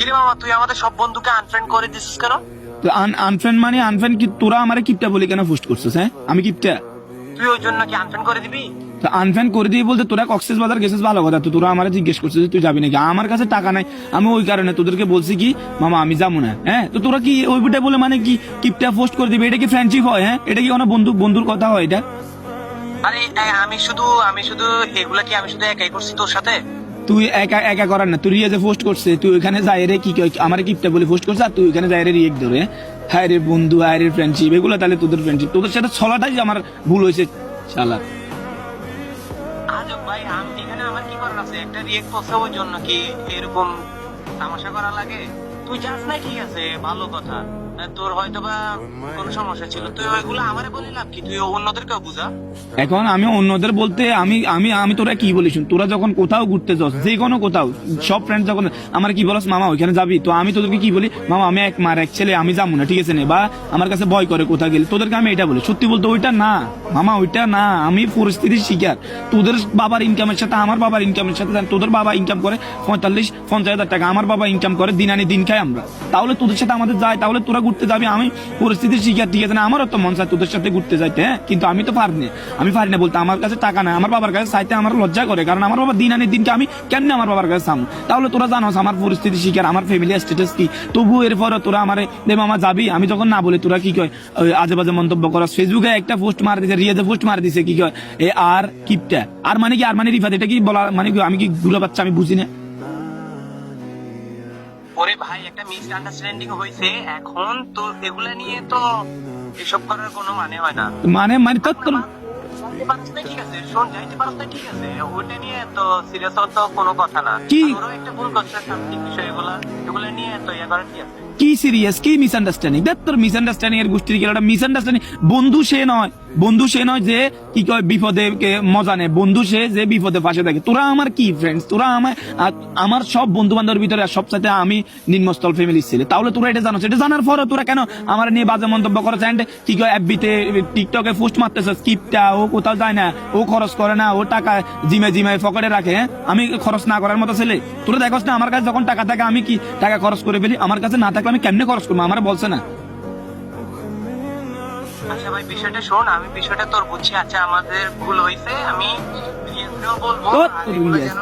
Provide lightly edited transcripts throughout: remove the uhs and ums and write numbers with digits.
কিরে মামা, তুই আমাদের সব বন্ধুকে আনফ্রেন্ড করে দিছিস কেন? আনফ্রেন্ড মানে আনফ্রেন্ড কি? তোরা আমারে কিপটা বলি কেন পোস্ট করছিস? হ্যাঁ, আমি কিপটা? তুই ওই জন্য কি আনফ্রেন্ড করে দিবি? আনফ্রেন্ড করে দিই বলতে তোরা কক্সেস বাজার গেছিস, ভালো কথা। তো তোরা আমারে জিজ্ঞেস করছিস তুই যাবি নাকি। আমার কাছে টাকা নাই, আমি ওই কারণে তোদেরকে বলছি কি মামা আমি যাবো না। হ্যাঁ, তো তোরা কি ওই বিটা বলে মানে কি কিপটা পোস্ট করে দিবি? এটা কি ফ্রেন্ডশিপ হয়? হ্যাঁ, এটা কি কোনো বন্ধুর কথা হয় এটা? আরে আমি শুধু এগুলা কি আমি শুধু একাই করছি তোর সাথে? তুই একা একা করার না, তুই রিয়াজে পোস্ট করছে, তুই ওইখানে যাই রে কি আমার কিপটা বলে পোস্ট করছে, আর তুই ওইখানে যাই রে রিয়েক্ট ধরে। হ্যাঁ রে বন্ধু, হ্যাঁ রে ফ্রেন্ডশিপ, এগুলো তাহলে তোদের ফ্রেন্ডশিপ? তোদের সাথে ছলাটাই আমার ভুল হয়েছে শালা। আজব ভাই, আমি এখানে আমার কি করার আছে? একটা রিয়েক্ট করছে ওই জন্য কি এরকম তামাশা করা লাগে? তুই যাস না, ঠিক আছে, ভালো কথা। তোর হয়তো বা কোনো সমস্যা ছিল, তুই ওইগুলো আমারে বলে লাভ কি? তুই অন্যদেরকেও বুঝা। এখন আমি অন্যদের বলতে আমি আমি আমি তোরা কি বলিস, তোরা যখন কোথাও ঘুরতে যাস, যে কোনো কোথাও, সব ফ্রেন্ড যখন আমার কি বলস মামা ওইখানে যাবি, তো আমি তোদেরকে কি বলি মামা আমি এক মার এক ছেলে, আমি যাবো না, ঠিক আছে না? বা আমার কাছে ভয় করে কোথাও গেলে তোদেরকে আমি এটা বলি। সত্যি বলতে ওইটা না মামা, ওইটা না। আমি পরিস্থিতির শিকার। তোদের বাবার ইনকামের সাথে আমার বাবার ইনকামের সাথে, তোদের বাবা ইনকাম করে 45-50 হাজার টাকা, আমার বাবা ইনকাম করে দিন আনি দিন খাই আমরা, তাহলে তোদের সাথে আমাদের যায়, তাহলে তোরা ঘুরতে যাবি। আমি পরিস্থিতির শিকার, ঠিক আছে না? আমারও তো মন চায় তোদের সাথে ঘুরতে যাইতে, হ্যাঁ, কিন্তু আমি তো পারি না। আমি পারি না বলতে আমার কাছে টাকা নাই, আমার বাবার কাছে চাইতে আমার লজ্জা করে, কারণ আমার বাবা দিন আনি দিনকে আমি কেমনে আমার বাবার কাছে চামু? তাহলে তোরা জানোস আমার পরিস্থিতি শিকার, আমার ফ্যামিলি স্ট্যাটাস কি। তবু এরপর তোরা আমারে দে মামা যাবি, আমি যখন না বলি তোরা কি কয় আজে বাজে মন্তব্য করস। ফেসবুকে একটা পোস্ট মার দিছে, রিয়াজে পোস্ট মার দিছে, কি কয় এ আর কিপটা, আর মানে কি? আর মানে রিফাত, এটা কি বলা মানে কি? আমি কি গুলা বাচ্চা? আমি বুঝি না। ওরে ভাই, একটা মিসআন্ডারস্ট্যান্ডিং হয়েছে, এখন তো এগুলা নিয়ে তো এসব করার কোনো মানে হয় না। মানে মানে তো যাইতে পারছ না, ঠিক আছে, শোন, যাইতে পারছ না, ঠিক আছে, ওটা নিয়ে তো সিরিয়াস হওয়ার তো কোনো কথা না। কি? ওরও একটা ভুল করছে, সামথিং বিষয়, এগুলা নিয়ে তো ইয়ে করার কি আছে? কি সিরিয়াস, কি মিসআন্ডারস্ট্যান্ডিং? দেখ তোর মিসআন্ডারস্ট্যান্ডিং এর গোষ্ঠীর গেলাটা মিসআন্ডারস্ট্যান্ডিং। বন্ধু সে নয় যে কি কয় বিপদে মজা নেয়, বন্ধু সে যে বিপদে পাশে থাকে। তোরা আমার কি ফ্রেন্ডস? তোরা আমার সব বন্ধু বান্ধবের ভিতরে সবসাথে আমি নিম্নস্থল ফ্যামিলির ছেলে, তাহলে তোরা এটা জানো। এটা জানার পরে তোরা কেন আমার নিয়ে বাজে মন্তব্য করেছে? কি কয় এফবিতে টিকটকে পোস্ট মারতেছে, স্কিপটা ও কোথাও যায় না, ও খরচ করে না, ও টাকা জিমে পকেটে রাখে। হ্যাঁ, আমি খরচ না করার মতো ছেলে? তোরা দেখোস না আমার কাছে যখন টাকা থাকে আমি কি টাকা খরচ করে ফেলি? আমার কাছে না থাকলে আমি কেমনে খরচ করবো? আমার বলছে না। আচ্ছা ভাই, বিষয়টা শোন, আমি বিষয়টা তোর বুঝছি। আচ্ছা, আমাদের ভুল হয়েছে, আমি রিয়াজকেও বলবো। আর এগুলো যেন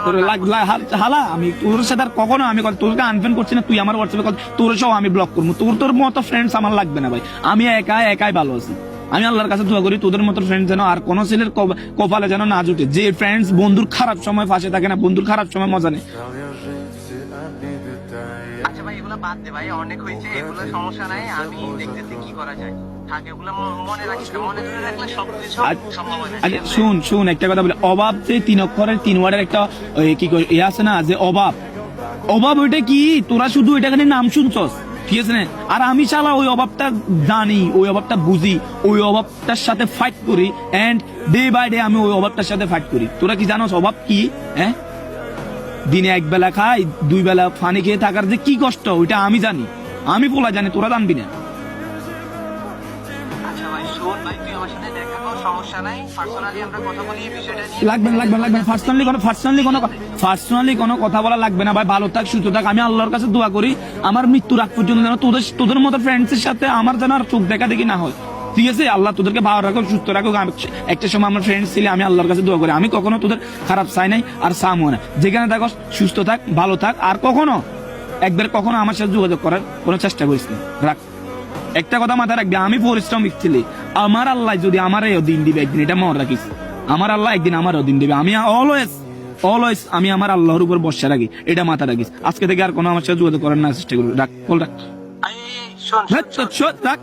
হালা আমি তোর সাথে আর কখনো আমি তোরকে আনফ্রেন্ড করছি না, তুই আমার হোয়াটসঅ্যাপে কল, তোর সব আমি ব্লক করবো। তোর মতো ফ্রেন্ডস আমার লাগবে না ভাই, আমি একাই ভালো আছি। আমি আল্লাহর কাছে দোয়া করি তোদের মতো ফ্রেন্ড যেন আর কোন ছেলের কপালে যেন না জুটে, যে ফ্রেন্ডস বন্ধুর খারাপ সময় পাশে থাকে না, বন্ধুর খারাপ সময় মজা নেই। আচ্ছা ভাই, এগুলো বাদ দে ভাই, অনেক হয়েছে, এগুলো সমস্যা নাই, আমি দেখতেছি কি করা যায়। থাক, এগুলো মনে রাখিস না, মনে ধরে রাখলে সবকিছু সম্ভব হয় না। আচ্ছা শুন একটা কথা বলি, অভাব যে 3 অক্ষরের 3 ওয়ার্ডের একটা কি এ আছে না, যে অভাব ওইটা কি? তোরা শুধু এটা নাম শুনছস, ঠিক আছে না? আর আমি শালা ওই অভাবটা জানি, ওই অভাবটা বুঝি, ওই অভাবটার সাথে ফাইট করি, এন্ড ডে বাই ডে আমি ওই অভাবটার সাথে ফাইট করি। তোরা কি জানোস অভাব কি? হ্যাঁ, দিনে 1 বেলা খাই, 2 বেলা পানি খেয়ে থাকার যে কি কষ্ট, ওইটা আমি জানি, আমি বলা জানি, তোরা জানবি না। আচ্ছা ভাই, শোন ভাই, তুই আমার সাথে দেখা কর, সমস্যা নাই, পার্সোনালি আমরা কথা বলি এই বিষয়টা নিয়ে। লাগবে না পার্সোনালি কোনো কথা বলা লাগবে না ভাই। ভালো থাক, সুস্থ থাক। আমি আল্লাহর কাছে দোয়া করি আমার মৃত্যুর আগ পর্যন্ত যেন তোদের মতো ফ্রেন্ডস এর সাথে আমার যেন আর চোখ দেখা দেখি না হয়, ঠিক আছে? আল্লাহ তোদেরকে ভালো রাখুক, সুস্থ রাখুক। একটা সময় আমার ফ্রেন্ডস ছিলে, আমি আল্লাহর কাছে দোয়া করি আমি কখনো তোদের খারাপ চাই নাই আর চামও না। যেখানে থাকো সুস্থ থাক, ভালো থাক, আর কখনো আমার সাথে যোগাযোগ করার কোনো চেষ্টা করিস না। রাখ, একটা কথা মাথায় রাখবি, আমি পরিশ্রমিক ছেলে। আমার আল্লাহ যদি আমার দিন দিবে একদিন, এটা মনে রাখিস। আমার আল্লাহ একদিন আমারও দিন দিবে। আমি অলওয়েজ আমি আমার আল্লাহর উপর ভরসা রাখি, এটা মাথা রাখিস। আজকে থেকে আর কোনো আমার সাথে যোগাযোগ করার না চেষ্টা করবি। রাখ, রাখ। শোন, রাখ।